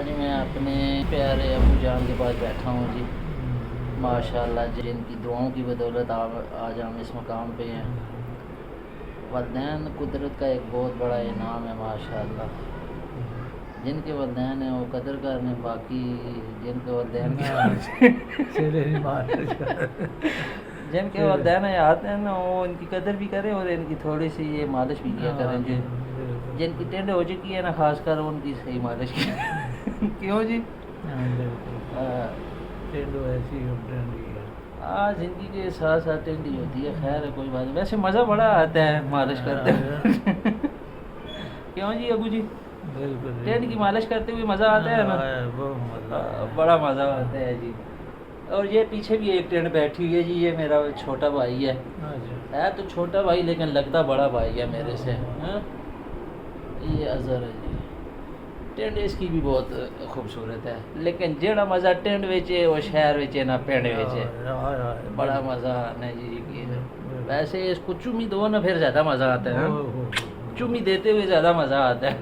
آج میں اپنے پیارے ابو جان کے پاس بیٹھا ہوں جی، ماشاءاللہ جن کی دعاؤں کی بدولت آج ہم اس مقام پہ ہیں۔ والدین قدرت کا ایک بہت بڑا انعام ہے ماشاءاللہ، جن کے والدین ہیں وہ قدر کرنے، باقی جن کے والدین جن کے والدین آتے ہیں نا وہ ان کی قدر بھی کریں اور ان کی تھوڑی سی یہ مالش بھی کیا کریں جی۔ جن کی ٹینڈ ہو چکی ہے نا خاص کر ان کی صحیح مالش کی کیوں جی؟ ہاں زندگی کے ساتھ ساتھ ٹینڈی ہوتی ہے، خیر ہے کوئی بات نہیں، ویسے مزہ بڑا آتا ہے مالش کرتے ہوئے کیوں جی ابو جی؟ ٹینڈ کی مالش کرتے ہوئے مزہ آتا ہے نا، بڑا مزہ آتا ہے جی۔ اور یہ پیچھے بھی ایک ٹینڈ بیٹھی ہوئی ہے جی، یہ میرا چھوٹا بھائی ہے تو چھوٹا بھائی لیکن لگتا بڑا بھائی ہے میرے سے۔ یہ اظہر ہے جی، ٹینڈ اس کی بھی بہت خوبصورت ہے، لیکن جیڑا مزہ ٹینڈ ویچے وہ شہر ویچے نہ پینڈ ویچے، بڑا مزہ آنا جی۔ ویسے اس کو چومی دو نا پھر زیادہ مزہ آتا ہے، چومی دیتے ہوئے زیادہ مزہ آتا ہے۔